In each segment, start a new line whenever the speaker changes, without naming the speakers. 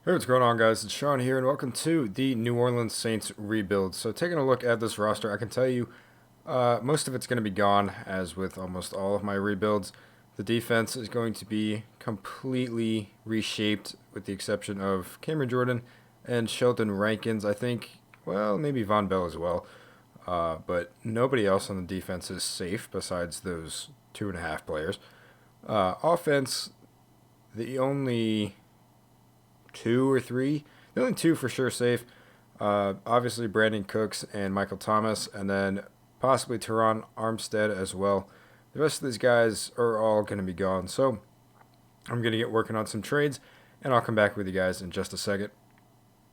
Hey, what's going on, guys? It's Sean here, and welcome to the New Orleans Saints rebuild. So, taking a look at this roster, I can tell you most of it's going to be gone, as with almost all of my rebuilds. The defense is going to be completely reshaped, with the exception of Cameron Jordan and Sheldon Rankins. I think, well, maybe Von Bell as well. But nobody else on the defense is safe besides those 2.5 players. Offense, the only two or three. The only two for sure safe. Obviously, Brandon Cooks and Michael Thomas, and then possibly Teron Armstead as well. The rest of these guys are all going to be gone. So I'm going to get working on some trades, and I'll come back with you guys in just a second.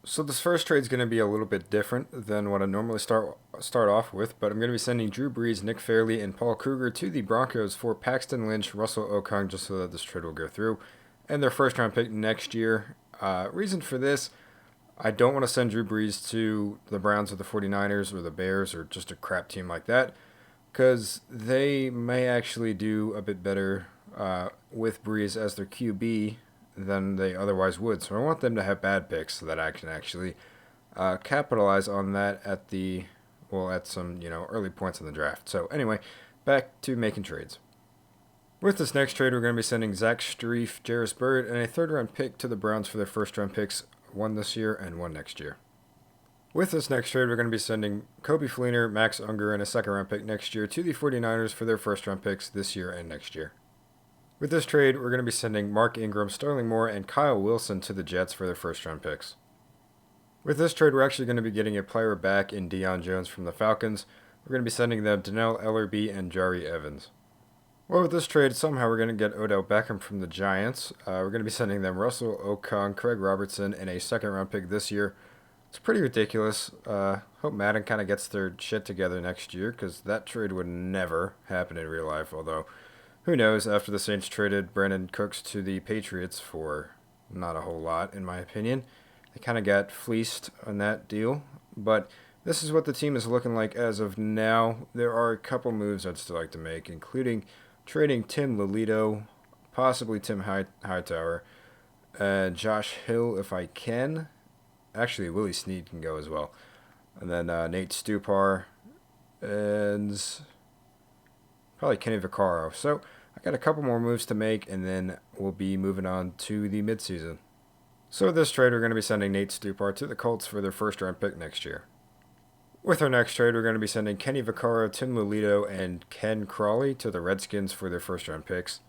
So this first trade is going to be a little bit different than what I normally start off with, but I'm going to be sending Drew Brees, Nick Fairley, and Paul Kruger to the Broncos for Paxton Lynch, Russell Okung, just so that this trade will go through, and their first round pick next year. Reason for this, I don't want to send Drew Brees to the Browns or the 49ers or the Bears or just a crap team like that, because they may actually do a bit better with Brees as their QB than they otherwise would. So I want them to have bad picks so that I can actually capitalize on that at some early points in the draft. So anyway, back to making trades. With this next trade, we're going to be sending Zach Strief, Jarris Byrd, and a third-round pick to the Browns for their first-round picks, one this year and one next year. With this next trade, we're going to be sending Kobe Fleener, Max Unger, and a second-round pick next year to the 49ers for their first-round picks this year and next year. With this trade, we're going to be sending Mark Ingram, Sterling Moore, and Kyle Wilson to the Jets for their first-round picks. With this trade, we're actually going to be getting a player back in Deion Jones from the Falcons. We're going to be sending them Donnell Ellerbe and Jari Evans. Well, with this trade, somehow we're going to get Odell Beckham from the Giants. We're going to be sending them Russell Okung, Craig Robertson, and a second-round pick this year. It's pretty ridiculous. Hope Madden kind of gets their shit together next year, because that trade would never happen in real life. Although, who knows, after the Saints traded Brandon Cooks to the Patriots for not a whole lot, in my opinion. They kind of got fleeced on that deal. But this is what the team is looking like as of now. There are a couple moves I'd still like to make, including trading Tim Lelito, possibly Tim Hightower, and Josh Hill if I can. Actually, Willie Snead can go as well. And then Nate Stupar and probably Kenny Vaccaro. So I got a couple more moves to make, and then we'll be moving on to the midseason. So with this trade, we're going to be sending Nate Stupar to the Colts for their first-round pick next year. With our next trade, we're going to be sending Kenny Vaccaro, Tim Lelito, and Ken Crawley to the Redskins for their first-round picks.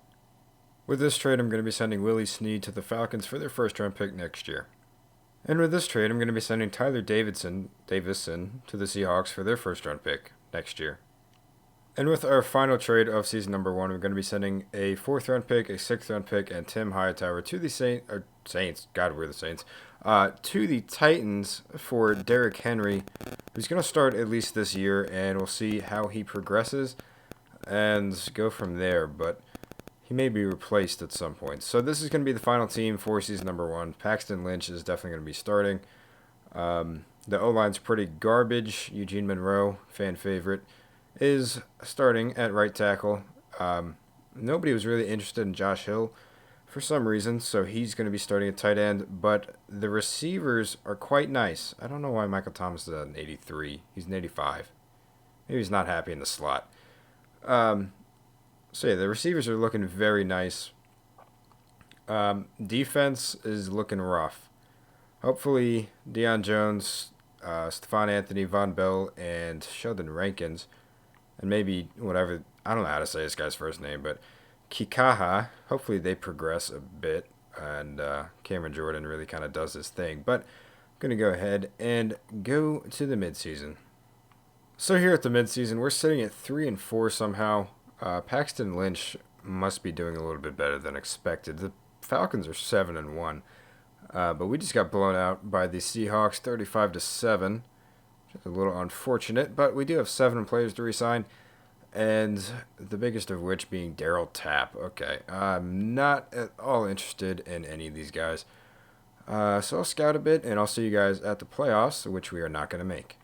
With this trade, I'm going to be sending Willie Snead to the Falcons for their first-round pick next year. And with this trade, I'm going to be sending Tyler Davison to the Seahawks for their first-round pick next year. And with our final trade of season number 1, we're going to be sending a 4th-round pick, a 6th-round pick, and Tim Hightower to the Saints. God, we're the Saints. To the Titans for Derrick Henry, who's going to start at least this year, and we'll see how he progresses and go from there. But he may be replaced at some point. So this is going to be the final team for season number 1. Paxton Lynch is definitely going to be starting. The O-line's pretty garbage. Eugene Monroe, fan favorite, is starting at right tackle. Nobody was really interested in Josh Hill for some reason, so he's going to be starting at tight end, but the receivers are quite nice. I don't know why Michael Thomas is at an 83. He's an 85. Maybe he's not happy in the slot. So yeah, the receivers are looking very nice. Defense is looking rough. Hopefully, Deion Jones, Stephon Anthony, Von Bell, and Sheldon Rankins, and maybe whatever, I don't know how to say this guy's first name, but Kikaha, hopefully they progress a bit, and Cameron Jordan really kind of does his thing. But I'm going to go ahead and go to the midseason. So here at the midseason, we're sitting at 3-4 somehow. Paxton Lynch must be doing a little bit better than expected. The Falcons are 7-1, but we just got blown out by the Seahawks 35-7. A little unfortunate, but we do have 7 players to resign, and the biggest of which being Daryl Tapp. Okay, I'm not at all interested in any of these guys. So I'll scout a bit, and I'll see you guys at the playoffs, which we are not going to make.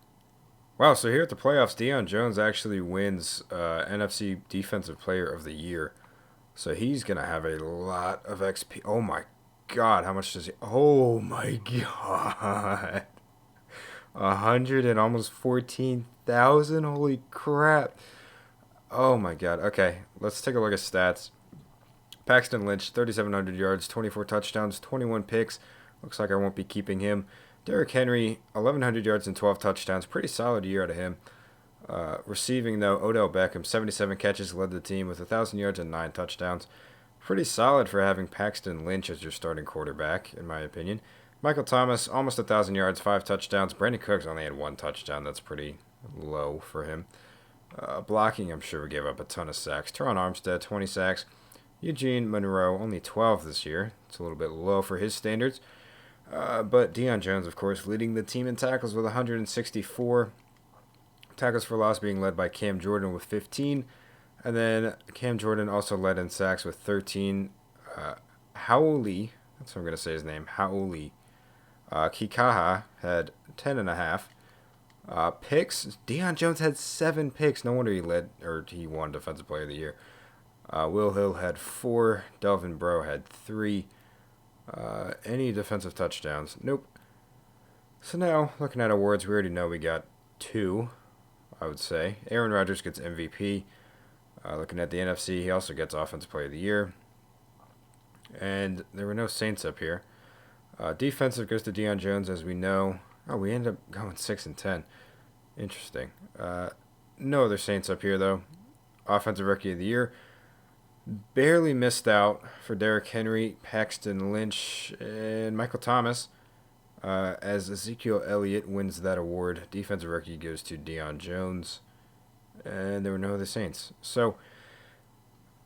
Wow, so here at the playoffs, Deion Jones actually wins NFC Defensive Player of the Year. So he's going to have a lot of XP. Oh my god, how much does he... Oh my god. 100 and almost 14,000? Holy crap. Oh my god. Okay, let's take a look at stats. Paxton Lynch, 3,700 yards, 24 touchdowns, 21 picks. Looks like I won't be keeping him. Derrick Henry, 1,100 yards and 12 touchdowns. Pretty solid year out of him. Receiving, though, Odell Beckham, 77 catches, led the team with 1,000 yards and 9 touchdowns. Pretty solid for having Paxton Lynch as your starting quarterback, in my opinion. Michael Thomas, almost 1,000 yards, 5 touchdowns. Brandon Cooks only had 1 touchdown. That's pretty low for him. Blocking, I'm sure we gave up a ton of sacks. Teron Armstead, 20 sacks. Eugene Monroe, only 12 this year. It's a little bit low for his standards. But Deion Jones, of course, leading the team in tackles with 164. Tackles for loss being led by Cam Jordan with 15. And then Cam Jordan also led in sacks with 13. Haoli, that's what I'm going to say his name, Haoli. Kikaha had 10.5. Picks, Deion Jones had 7 picks. No wonder he won Defensive Player of the Year. Will Hill had 4. Delvin Breaux had 3. Any defensive touchdowns? Nope. So now, looking at awards, we already know we got 2, I would say. Aaron Rodgers gets MVP. Looking at the NFC, he also gets Offensive Player of the Year. And there were no Saints up here. Defensive goes to Deion Jones, as we know. Oh, we end up going 6-10. Interesting. No other Saints up here, though. Offensive Rookie of the Year. Barely missed out for Derrick Henry, Paxton Lynch, and Michael Thomas. As Ezekiel Elliott wins that award. Defensive Rookie goes to Deion Jones. And there were no other Saints. So,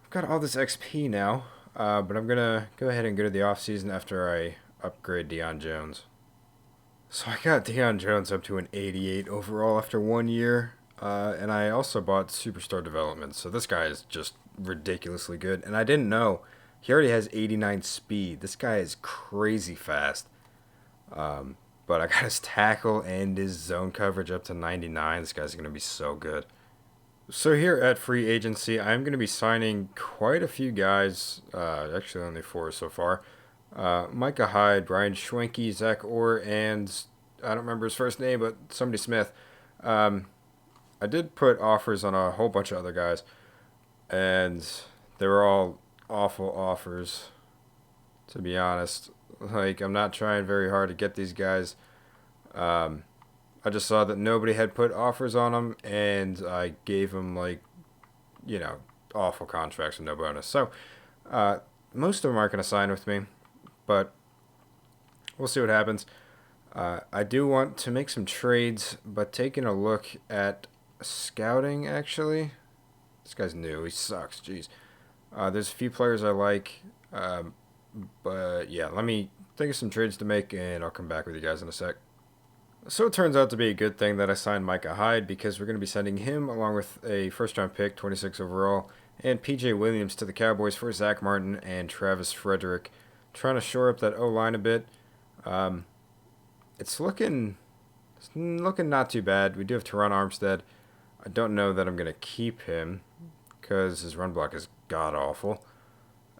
I've got all this XP now. But I'm going to go ahead and go to the offseason after I upgrade Deion Jones. So I got Deion Jones up to an 88 overall after 1 year. And I also bought Superstar Development. So this guy is just ridiculously good. And I didn't know. He already has 89 speed. This guy is crazy fast. But I got his tackle and his zone coverage up to 99. This guy's going to be so good. So here at Free Agency, I'm going to be signing quite a few guys. Actually, only 4 so far. Micah Hyde, Brian Schwenke, Zach Orr, and I don't remember his first name, but somebody Smith. I did put offers on a whole bunch of other guys, and they were all awful offers, to be honest. Like, I'm not trying very hard to get these guys. I just saw that nobody had put offers on them, and I gave them, awful contracts with no bonus. So, most of them aren't going to sign with me, but we'll see what happens. I do want to make some trades, but taking a look at scouting, actually. This guy's new. He sucks. Jeez. There's a few players I like, but yeah, let me think of some trades to make, and I'll come back with you guys in a sec. So it turns out to be a good thing that I signed Micah Hyde, because we're going to be sending him along with a first-round pick, 26 overall, and P.J. Williams to the Cowboys for Zach Martin and Travis Frederick. Trying to shore up that O-line a bit. It's looking not too bad. We do have Teron Armstead. I don't know that I'm going to keep him because his run block is god-awful.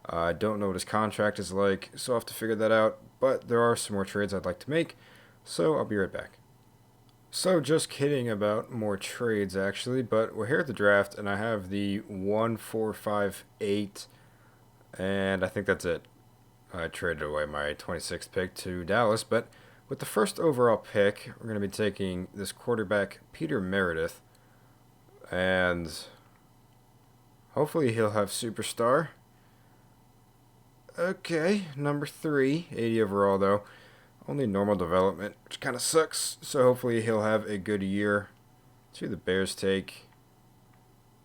I don't know what his contract is like, so I'll have to figure that out. But there are some more trades I'd like to make, so I'll be right back. So just kidding about more trades, actually, but we're here at the draft, and I have the 1, 4, 5, 8, and I think that's it. I traded away my 26th pick to Dallas, but with the first overall pick, we're going to be taking this quarterback, Peter Meredith, and hopefully he'll have superstar. Okay, number 3, 80 overall, though. Only normal development, which kind of sucks. So hopefully he'll have a good year. Let's see who the Bears take.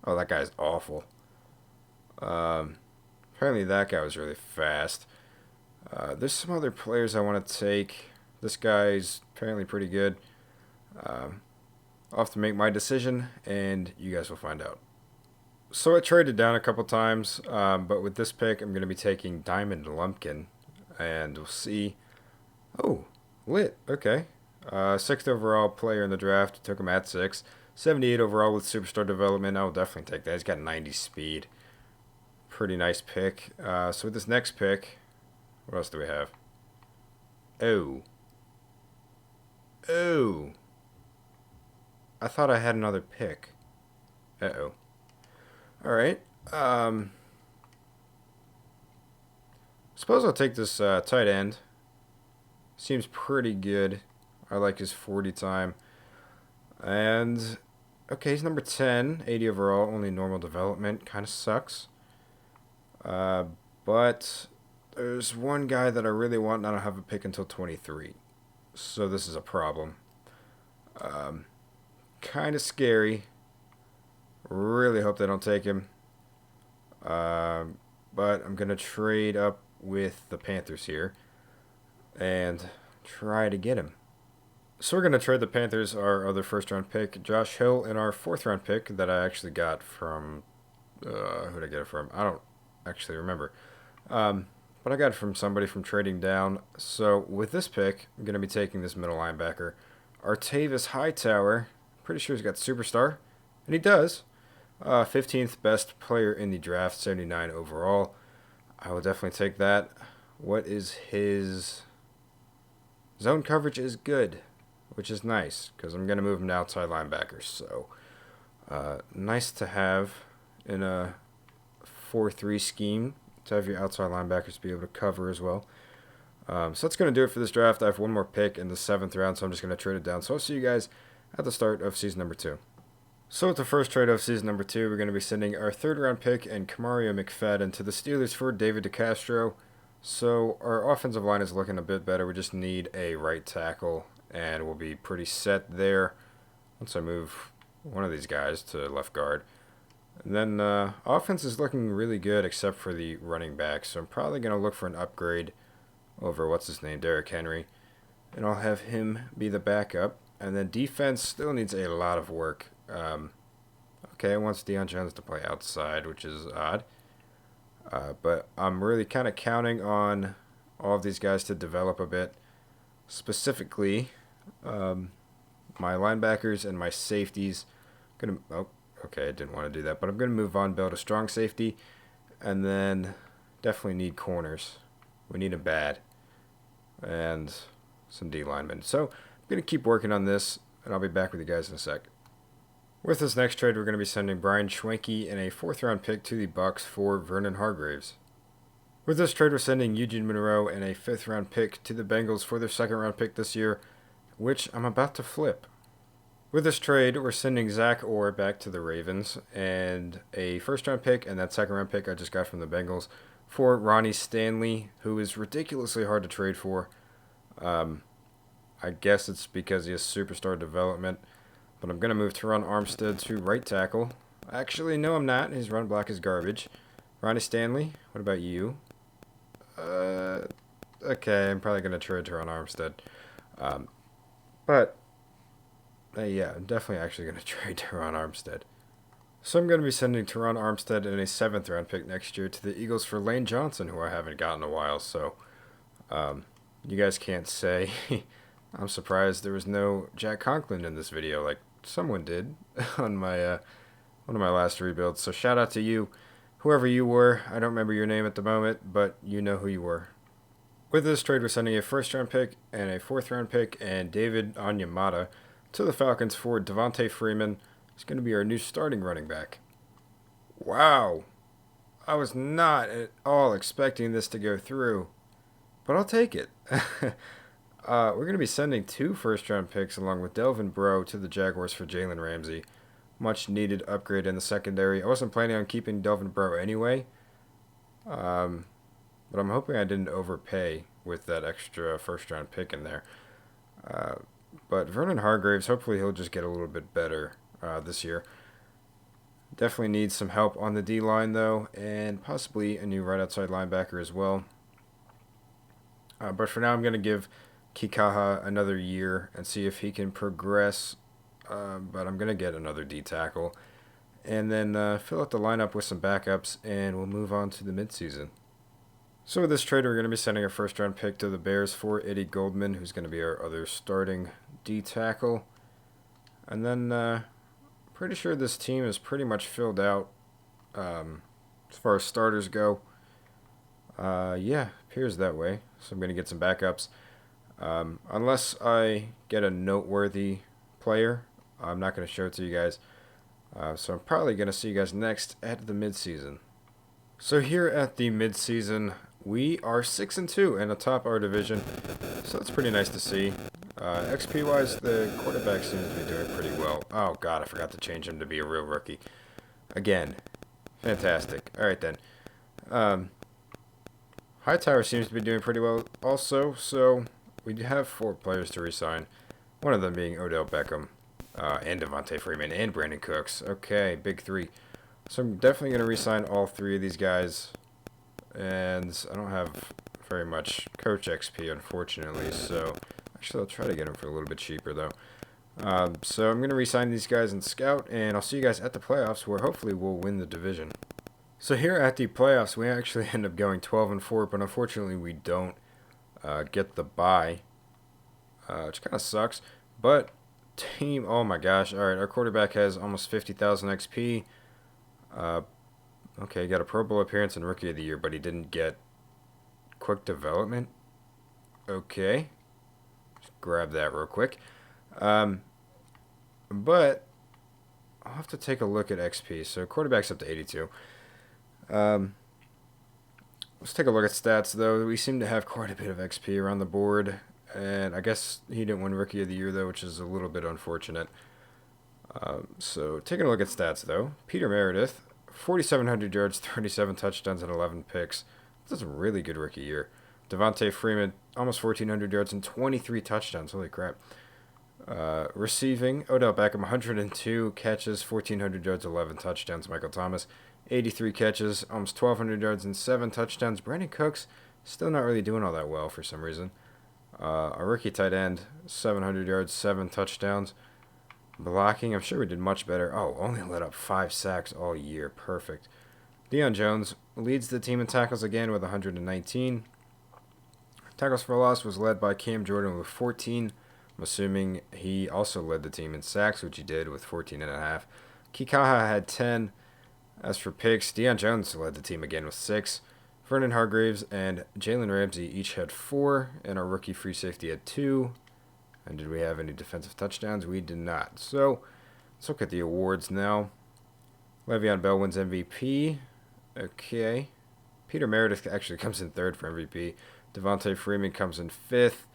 Oh, that guy's awful. Apparently that guy was really fast. There's some other players I want to take. This guy's apparently pretty good. I'll have to make my decision, and you guys will find out. So I traded down a couple times, but with this pick, I'm going to be taking Diamond Lumpkin, and we'll see. Oh, lit. Okay. 6th overall player in the draft. Took him at 6. 78 overall with superstar development. I will definitely take that. He's got 90 speed. Pretty nice pick. So with this next pick, What else do we have? Oh. Oh. I thought I had another pick. Uh-oh. Alright. Suppose I'll take this tight end. Seems pretty good. I like his 40 time. And, okay, he's number 10. 80 overall, only normal development. Kind of sucks. But there's one guy that I really want, and I don't have a pick until 23. So this is a problem. Kind of scary. Really hope they don't take him. But I'm going to trade up with the Panthers here and try to get him. So we're going to trade the Panthers our other first-round pick, Josh Hill, and our fourth-round pick that I actually got from... who did I get it from? I don't actually remember. But I got it from somebody from trading down. So with this pick, I'm going to be taking this middle linebacker, Artavis Hightower. Pretty sure he's got superstar, and he does. 15th best player in the draft, 79 overall. I will definitely take that. What is his... Zone coverage is good, which is nice, because I'm going to move him to outside linebacker. So, nice to have in a 4-3 scheme to have your outside linebackers be able to cover as well. So that's going to do it for this draft. I have one more pick in the 7th round, so I'm just going to trade it down. So I'll see you guys at the start of season number 2. So with the first trade of season number 2, we're going to be sending our 3rd-round pick and Kamario McFadden to the Steelers for David DeCastro. So our offensive line is looking a bit better. We just need a right tackle, and we'll be pretty set there once I move one of these guys to left guard. And then offense is looking really good except for the running back, so I'm probably going to look for an upgrade over, Derrick Henry. And I'll have him be the backup. And then defense still needs a lot of work. Okay, it wants Deion Jones to play outside, which is odd. But I'm really kind of counting on all of these guys to develop a bit. Specifically, my linebackers and my safeties. Okay, I didn't want to do that, but I'm going to move Von Bell to strong safety. And then definitely need corners. We need them bad. And some D linemen. So I'm going to keep working on this, and I'll be back with you guys in a sec. With this next trade, we're going to be sending Brian Schwenke and a 4th-round pick to the Bucs for Vernon Hargreaves. With this trade, we're sending Eugene Monroe and a 5th-round pick to the Bengals for their 2nd-round pick this year, which I'm about to flip. With this trade, we're sending Zach Orr back to the Ravens and a 1st-round pick and that 2nd-round pick I just got from the Bengals for Ronnie Stanley, who is ridiculously hard to trade for. I guess it's because he has superstar development. But I'm going to move Teron Armstead to right tackle. Actually, no, I'm not. His run block is garbage. Ronnie Stanley, what about you? Okay, I'm probably going to trade Teron Armstead. Yeah, I'm definitely actually going to trade Teron Armstead. So I'm going to be sending Teron Armstead and a 7th-round pick next year to the Eagles for Lane Johnson, who I haven't gotten in a while. So you guys can't say I'm surprised there was no Jack Conklin in this video. Like, someone did on my one of my last rebuilds. So shout out to you, whoever you were. I don't remember your name at the moment, but you know who you were. With this trade, we're sending a 1st-round pick and a 4th-round pick and David Onyemata to the Falcons for Devontae Freeman. He's going to be our new starting running back. Wow. I was not at all expecting this to go through, but I'll take it. We're going to be sending 2 first-round picks along with Delvin Breaux to the Jaguars for Jalen Ramsey. Much needed upgrade in the secondary. I wasn't planning on keeping Delvin Breaux anyway, but I'm hoping I didn't overpay with that extra first-round pick in there. But Vernon Hargreaves, hopefully he'll just get a little bit better this year. Definitely needs some help on the D-line, though, and possibly a new right outside linebacker as well. But for now, I'm going to give Kikaha another year and see if he can progress. But I'm going to get another D tackle. And then fill out the lineup with some backups, and we'll move on to the midseason. So with this trade, we're going to be sending a 1st-round pick to the Bears for Eddie Goldman, who's going to be our other starting D tackle. And then pretty sure this team is pretty much filled out as far as starters go. Yeah, Appears that way. So I'm going to get some backups. Unless I get a noteworthy player, I'm not going to show it to you guys. So I'm probably going to see you guys next at the midseason. So here at the midseason, we are 6-2 and atop our division. So that's pretty nice to see. XP wise, the quarterback seems to be doing pretty well. Oh god, I forgot to change him to be a real rookie. Again. Fantastic. Alright then. Hightower seems to be doing pretty well also, so we have 4 players to resign. One of them being Odell Beckham, and Devontae Freeman, and Brandon Cooks. Okay, big 3. So I'm definitely going to resign all 3 of these guys. And I don't have very much coach XP, unfortunately, so actually I'll try to get him for a little bit cheaper, though. So I'm going to resign these guys in Scout, and I'll see you guys at the playoffs, where hopefully we'll win the division. So here at the playoffs, we actually end up going 12-4, but unfortunately we don't get the bye, which kind of sucks. But team, oh my gosh! All right, our quarterback has almost 50,000 XP. Okay, he got a Pro Bowl appearance and Rookie of the Year, but he didn't get quick development. Okay, just grab that real quick. But I'll have to take a look at XP. So quarterback's up to 82. Let's take a look at stats, though. We seem to have quite a bit of XP around the board. And I guess he didn't win Rookie of the Year, though, which is a little bit unfortunate. So taking a look at stats, though. Peter Meredith, 4,700 yards, 37 touchdowns, and 11 picks. That's a really good rookie year. Devontae Freeman, almost 1,400 yards and 23 touchdowns. Holy crap. Receiving, Odell Beckham, 102 catches, 1,400 yards, 11 touchdowns. Michael Thomas, 83 catches, almost 1,200 yards and 7 touchdowns. Brandon Cooks, still not really doing all that well for some reason. A rookie tight end, 700 yards, 7 touchdowns. Blocking, I'm sure we did much better. Oh, only let up 5 sacks all year. Perfect. Deion Jones leads the team in tackles again with 119. Tackles for loss was led by Cam Jordan with 14. I'm assuming he also led the team in sacks, which he did with 14.5. KUECHLY had 10. As for picks, Deion Jones led the team again with 6. Vernon Hargreaves and Jalen Ramsey each had 4, and our rookie free safety had 2. And did we have any defensive touchdowns? We did not. So, let's look at the awards now. Le'Veon Bell wins MVP. Okay. Peter Meredith actually comes in 3rd for MVP. Devontae Freeman comes in 5th.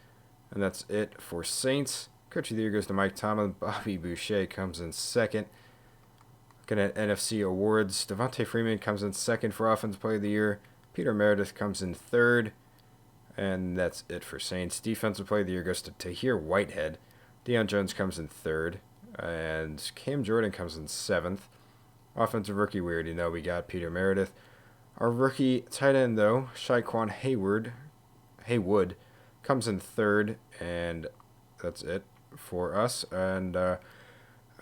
And that's it for Saints. Coach of the Year goes to Mike Tomlin. Bobby Boucher comes in 2nd. Looking at NFC awards, Devontae Freeman comes in 2nd for Offensive Player of the Year. Peter Meredith comes in 3rd. And that's it for Saints. Defensive Player of the Year goes to Tahir Whitehead. Deion Jones comes in 3rd. And Cam Jordan comes in 7th. Offensive Rookie, we already know we got Peter Meredith. Our rookie tight end, though, Shaquan Haywood, comes in 3rd. And that's it for us. And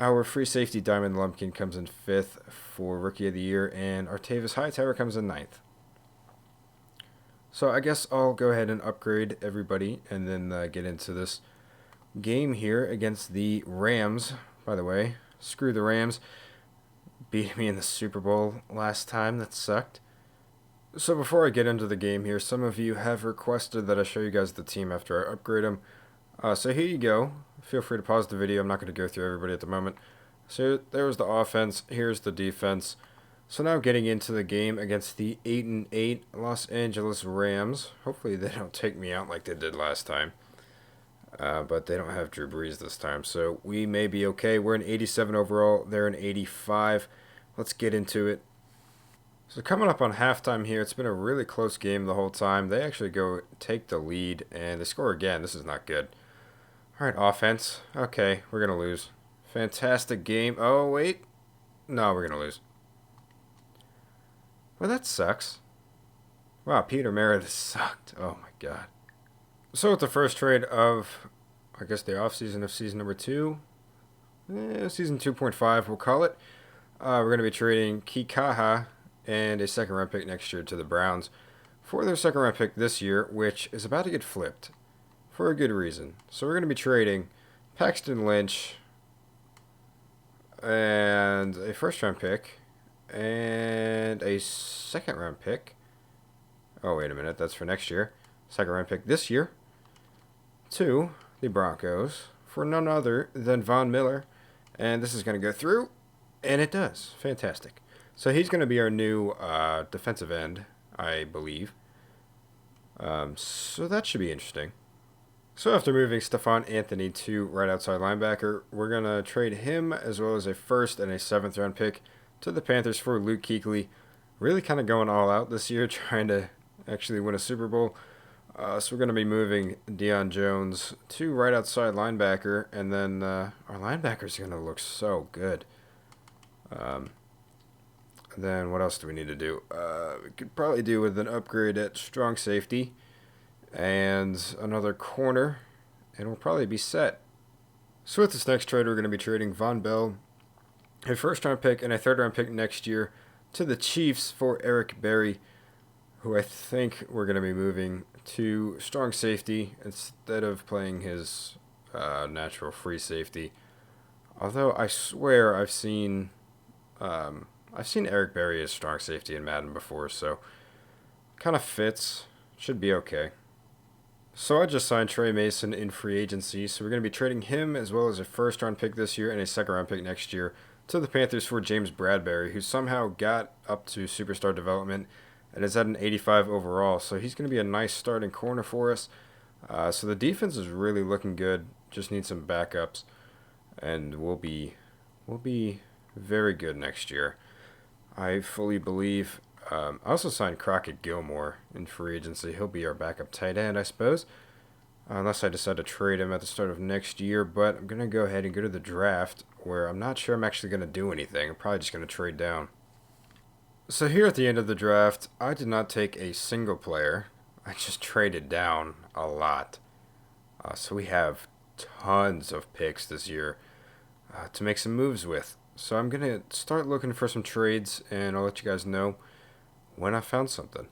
our free safety, Diamond Lumpkin, comes in 5th for Rookie of the Year. And Artavis Hightower comes in 9th. So I guess I'll go ahead and upgrade everybody and then get into this game here against the Rams. By the way, screw the Rams. Beat me in the Super Bowl last time. That sucked. So before I get into the game here, some of you have requested that I show you guys the team after I upgrade them. So here you go. Feel free to pause the video. I'm not going to go through everybody at the moment. So there was the offense. Here's the defense. So now getting into the game against the 8-8 Los Angeles Rams. Hopefully they don't take me out like they did last time. But they don't have Drew Brees this time. So we may be okay. We're an 87 overall. They're an 85. Let's get into it. So coming up on halftime here, it's been a really close game the whole time. They actually go take the lead and they score again. This is not good. All right, offense. Okay, we're going to lose. Fantastic game. Oh, wait. No, we're going to lose. Well, that sucks. Wow, Peter Meredith sucked. Oh, my God. So with the first trade of, I guess, the offseason of season number 2. Season 2.5, we'll call it. We're going to be trading KUECHLY and a second-round pick next year to the Browns for their second-round pick this year, which is about to get flipped for a good reason. So we're going to be trading Paxton Lynch and a first-round pick and a second-round pick. Oh, wait a minute. That's for next year. Second round pick this year to the Broncos for none other than Von Miller. And this is going to go through, and it does. Fantastic. So he's going to be our new defensive end, I believe. So that should be interesting. So after moving Stephon Anthony to right outside linebacker, we're going to trade him as well as a first and a seventh round pick to the Panthers for Luke Kuechly. Really kind of going all out this year, trying to actually win a Super Bowl. So we're going to be moving Deion Jones to right outside linebacker, and then our linebackers are going to look so good. Then what else do we need to do? We could probably do with an upgrade at strong safety and another corner, and we'll probably be set. So with this next trade, we're going to be trading Von Bell, a first-round pick and a third-round pick next year, to the Chiefs for Eric Berry, who I think we're going to be moving to strong safety instead of playing his natural free safety. Although I swear I've seen Eric Berry as strong safety in Madden before, so kind of fits. Should be okay. So I just signed Trey Mason in free agency, so we're going to be trading him as well as a first-round pick this year and a second-round pick next year to the Panthers for James Bradberry, who somehow got up to superstar development and is at an 85 overall. So he's going to be a nice starting corner for us. So the defense is really looking good. Just need some backups, and we'll be very good next year. I fully believe. I also signed Crockett Gilmore in free agency. He'll be our backup tight end, I suppose, unless I decide to trade him at the start of next year. But I'm going to go ahead and go to the draft, where I'm not sure I'm actually going to do anything. I'm probably just going to trade down. So here at the end of the draft, I did not take a single player. I just traded down a lot. So we have tons of picks this year to make some moves with. So I'm going to start looking for some trades, and I'll let you guys know when I found something.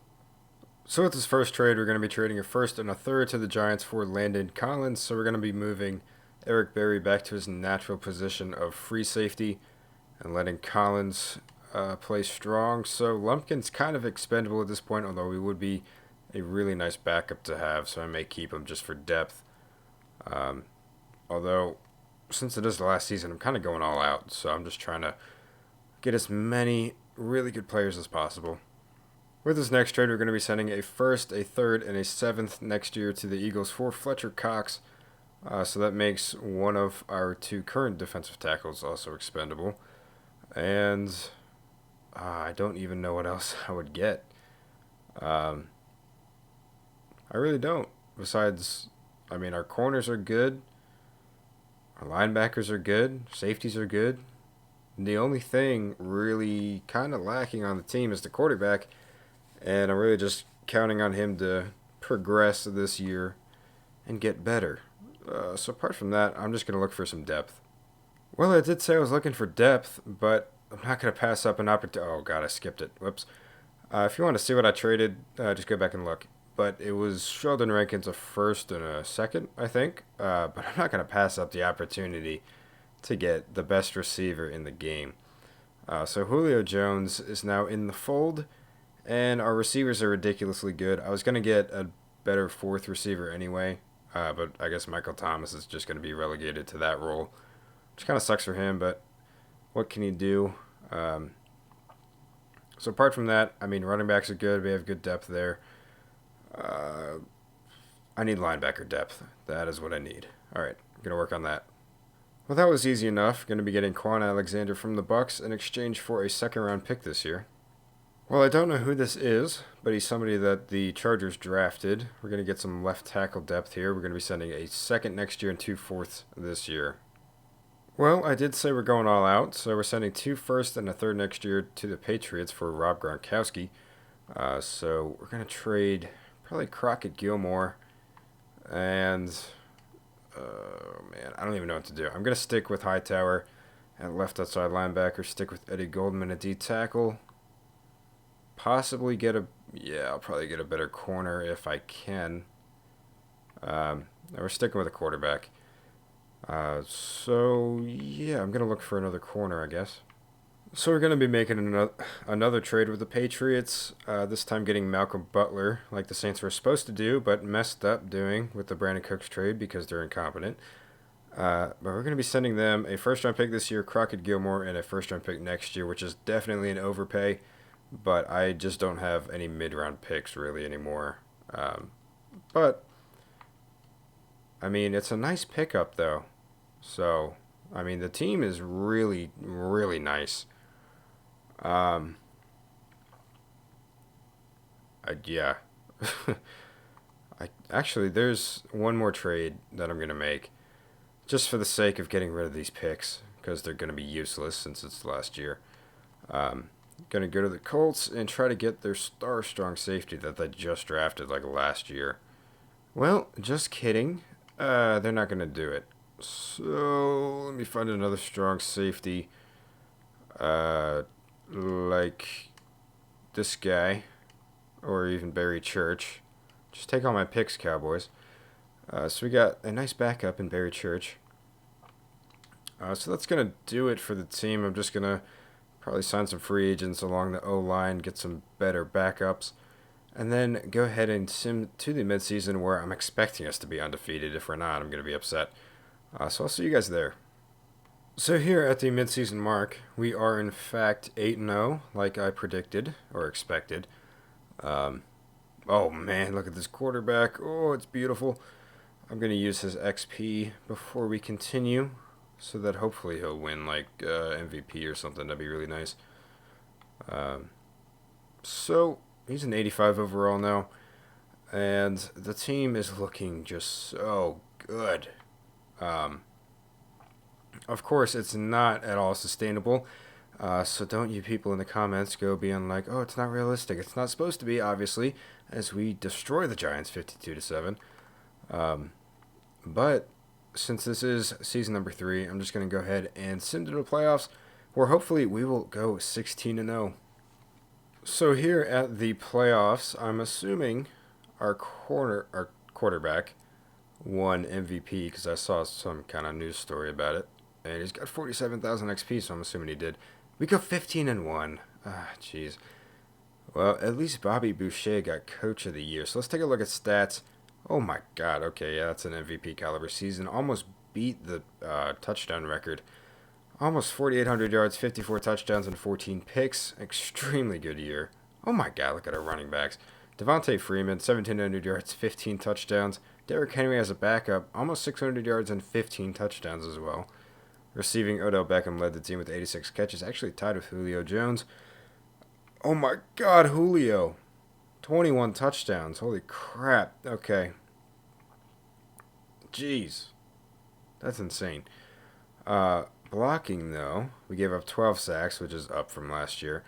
So with this first trade, we're going to be trading a first and a third to the Giants for Landon Collins. So we're going to be moving Eric Berry back to his natural position of free safety and letting Collins play strong. So Lumpkin's kind of expendable at this point, although he would be a really nice backup to have. So I may keep him just for depth. Although, since it is the last season, I'm kind of going all out. So I'm just trying to get as many really good players as possible. With this next trade, we're going to be sending a first, a third, and a seventh next year to the Eagles for Fletcher Cox. So that makes one of our two current defensive tackles also expendable. And I don't even know what else I would get. I really don't. Besides, our corners are good. Our linebackers are good. Safeties are good. And the only thing really kind of lacking on the team is the quarterback. And I'm really just counting on him to progress this year and get better. So apart from that, I'm just going to look for some depth. Well, I did say I was looking for depth, but I'm not going to pass up an opportunity. Oh, God, I skipped it. Whoops. If you want to see what I traded, just go back and look. But it was Sheldon Rankins a first and a second, I think. But I'm not going to pass up the opportunity to get the best receiver in the game. So Julio Jones is now in the fold. And our receivers are ridiculously good. I was going to get a better fourth receiver anyway, but I guess Michael Thomas is just going to be relegated to that role, which kind of sucks for him, but what can he do? So apart from that, running backs are good. We have good depth there. I need linebacker depth. That is what I need. All right, I'm going to work on that. Well, that was easy enough. Going to be getting Quan Alexander from the Bucks in exchange for a second-round pick this year. Well, I don't know who this is, but he's somebody that the Chargers drafted. We're going to get some left tackle depth here. We're going to be sending a second next year and 2 fourths this year. Well, I did say we're going all out, so we're sending 2 firsts and a third next year to the Patriots for Rob Gronkowski. So we're going to trade probably Crockett Gilmore and, I don't even know what to do. I'm going to stick with Hightower at left outside linebacker, stick with Eddie Goldman at D tackle. Possibly I'll probably get a better corner if I can. We're sticking with a quarterback. I'm going to look for another corner, I guess. So we're going to be making another trade with the Patriots, this time getting Malcolm Butler, like the Saints were supposed to do, but messed up doing with the Brandon Cooks trade because they're incompetent. But we're going to be sending them a first-round pick this year, Crockett Gilmore, and a first-round pick next year, which is definitely an overpay, but I just don't have any mid-round picks really anymore. But, I mean, it's a nice pickup, though. So, I mean, the team is really, really nice. Um, yeah. There's one more trade that I'm gonna make, just for the sake of getting rid of these picks, because they're gonna be useless since it's last year. Um, Gonna go to the Colts and try to get their strong safety that they just drafted like last year. Well, just kidding. They're not gonna do it. So let me find another strong safety. Like this guy, or even Barry Church. Just take all my picks, Cowboys. So we got a nice backup in Barry Church. So that's going to do it for the team. I'm just going to probably sign some free agents along the O-line, get some better backups, and then go ahead and sim to the midseason where I'm expecting us to be undefeated. If we're not, I'm going to be upset. So I'll see you guys there. So here at the midseason mark, we are in fact 8-0, like I predicted or expected. Um, oh man, look at this quarterback. Oh, it's beautiful. I'm going to use his XP before we continue so that hopefully he'll win like MVP or something. That'd be really nice. Um, so he's an 85 overall now, and the team is looking just so good. Um, of course, it's not at all sustainable. So don't you people in the comments go being like, "Oh, it's not realistic. It's not supposed to be." Obviously, as we destroy the Giants 52-7. Um, But since this is season number 3, I'm just going to go ahead and send it to the playoffs, where hopefully we will go 16-0. So here at the playoffs, I'm assuming our quarterback won MVP because I saw some kind of news story about it, and he's got 47,000 XP, so I'm assuming he did. We go 15-1. Ah, jeez. Well, at least Bobby Boucher got Coach of the Year. So let's take a look at stats. Oh my God. Okay, yeah, that's an MVP caliber season. Almost beat the touchdown record. Almost 4,800 yards, 54 touchdowns, and 14 picks. Extremely good year. Oh my God, look at our running backs. Devontae Freeman, 1,700 yards, 15 touchdowns. Derrick Henry as a backup, almost 600 yards and 15 touchdowns as well. Receiving, Odell Beckham led the team with 86 catches, actually tied with Julio Jones. Oh my God, Julio. 21 touchdowns. Holy crap. Okay. Jeez. That's insane. Blocking, though, we gave up 12 sacks, which is up from last year.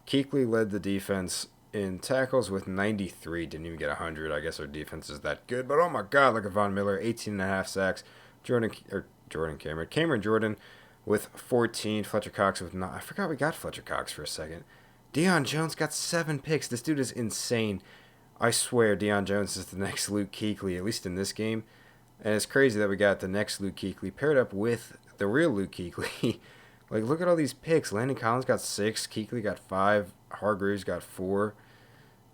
KUECHLY led the defense in tackles with 93. Didn't even get 100. I guess our defense is that good. But oh my God, look at Von Miller, 18.5 sacks. Cameron Jordan with 14. Fletcher Cox with 9. I forgot we got Fletcher Cox for a second. Deion Jones got 7 picks. This dude is insane. I swear Deion Jones is the next Luke Kuechly, at least in this game. And it's crazy that we got the next Luke Kuechly paired up with the real Luke Kuechly. Like, look at all these picks. Landon Collins got 6. Kuechly got 5. Hargreaves got 4.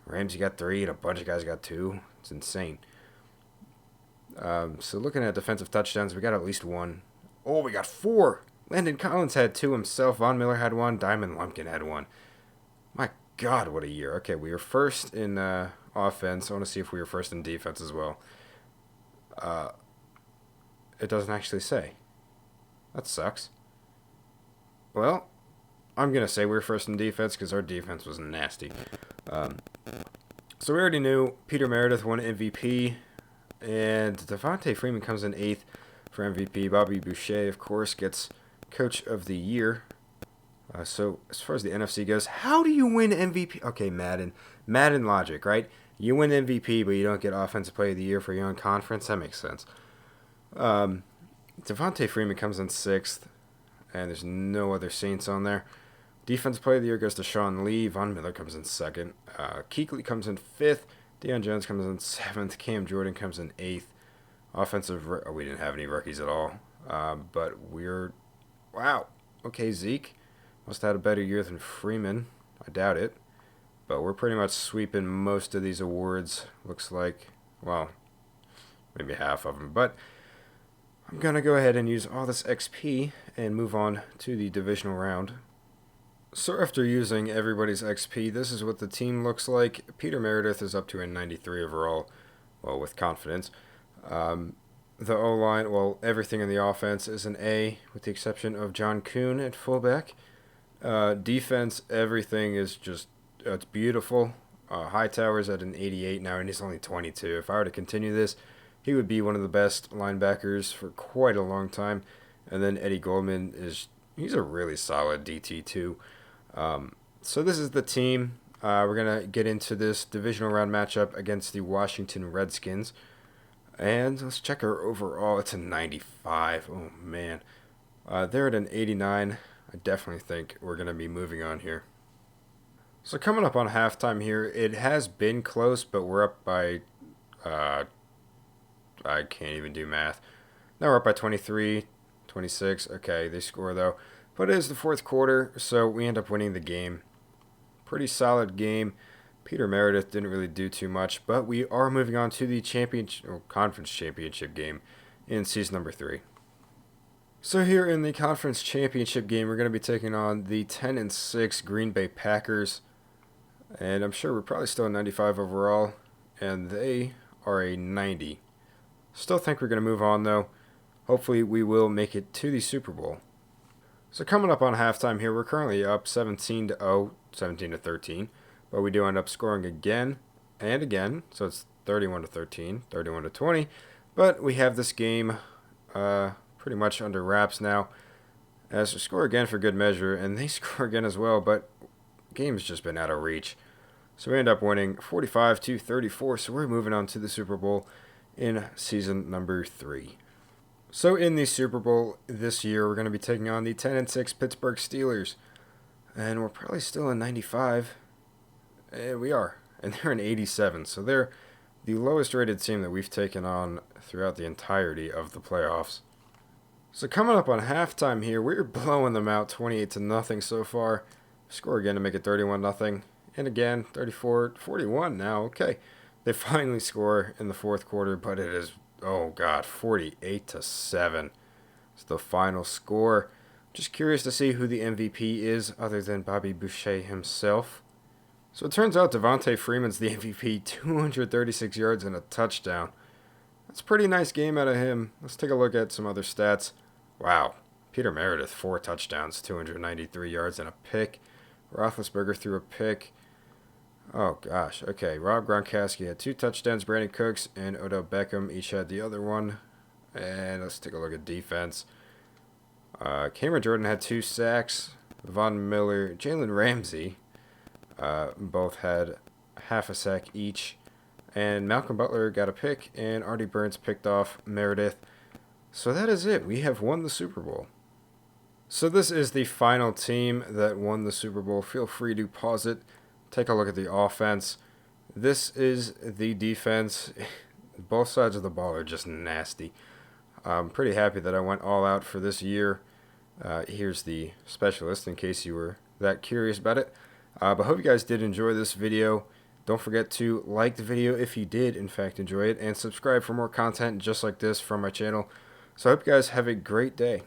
Ramsey got 3. And a bunch of guys got 2. It's insane. So looking at defensive touchdowns, we got at least 1. Oh, we got 4. Landon Collins had 2 himself. Von Miller had 1. Diamond Lumpkin had 1. My God, what a year. Okay, we were first in offense. I want to see if we were first in defense as well. It doesn't actually say. That sucks. Well, I'm going to say we were first in defense because our defense was nasty. So we already knew Peter Meredith won MVP, and Devontae Freeman comes in 8th for MVP. Bobby Boucher, of course, gets Coach of the Year. So as far as the NFC goes, how do you win MVP? Okay, Madden logic, right? You win MVP, but you don't get Offensive Player of the Year for your own conference. That makes sense. Devontae Freeman comes in 6th, and there's no other Saints on there. Defensive Player of the Year goes to Sean Lee. Von Miller comes in 2nd. Kuechly comes in 5th. Deion Jones comes in 7th. Cam Jordan comes in 8th. We didn't have any rookies at all. But wow. Okay, Zeke. Must have had a better year than Freeman. I doubt it. But we're pretty much sweeping most of these awards. Looks like, well, maybe half of them. But I'm going to go ahead and use all this XP and move on to the divisional round. So after using everybody's XP, this is what the team looks like. Peter Meredith is up to a 93 overall, well, with confidence. The O-line, well, everything in the offense is an A, with the exception of John Kuhn at fullback. Defense, everything is just, it's beautiful. Hightower's at an 88 now, and he's only 22. If I were to continue this, he would be one of the best linebackers for quite a long time. And then Eddie Goldman he's a really solid DT too. So this is the team. We're going to get into this divisional round matchup against the Washington Redskins. And let's check our overall. It's a 95. Oh, man. They're at an 89. I definitely think we're going to be moving on here. So coming up on halftime here, it has been close, but we're up by, I can't even do math. Now we're up by 23, 26. Okay, they score though. But it is the fourth quarter, so we end up winning the game. Pretty solid game. Peter Meredith didn't really do too much, but we are moving on to the conference championship game in season number 3. So here in the conference championship game, we're going to be taking on the 10-6 Green Bay Packers. And I'm sure we're probably still a 95 overall, and they are a 90. Still think we're going to move on, though. Hopefully we will make it to the Super Bowl. So coming up on halftime here, we're currently up 17-0, 17-13. But we do end up scoring again and again. So it's 31-13, 31-20. But we have this game pretty much under wraps now. As we score again for good measure, and they score again as well, but game's just been out of reach. So we end up winning 45-34, so we're moving on to the Super Bowl in season number 3. So in the Super Bowl this year, we're going to be taking on the 10-6 Pittsburgh Steelers. And we're probably still in 95. We are. And they're an 87, so they're the lowest rated team that we've taken on throughout the entirety of the playoffs. So coming up on halftime here, we're blowing them out 28-0 so far. Score again to make it 31-0. And again, 34-41 now. Okay. They finally score in the fourth quarter, but it is, oh God, 48-7. It's the final score. Just curious to see who the MVP is other than Bobby Boucher himself. So it turns out Devontae Freeman's the MVP, 236 yards and a touchdown. That's a pretty nice game out of him. Let's take a look at some other stats. Wow. Peter Meredith, 4 touchdowns, 293 yards and a pick. Roethlisberger threw a pick. Oh, gosh. Okay, Rob Gronkowski had 2 touchdowns. Brandon Cooks and Odell Beckham each had the other one. And let's take a look at defense. Cameron Jordan had 2 sacks. Von Miller, Jalen Ramsey both had half a sack each. And Malcolm Butler got a pick, and Artie Burns picked off Meredith. So that is it. We have won the Super Bowl. So this is the final team that won the Super Bowl. Feel free to pause it. Take a look at the offense. This is the defense. Both sides of the ball are just nasty. I'm pretty happy that I went all out for this year. Here's the specialist in case you were that curious about it. But I hope you guys did enjoy this video. Don't forget to like the video if you did, in fact, enjoy it. And subscribe for more content just like this from my channel. So I hope you guys have a great day.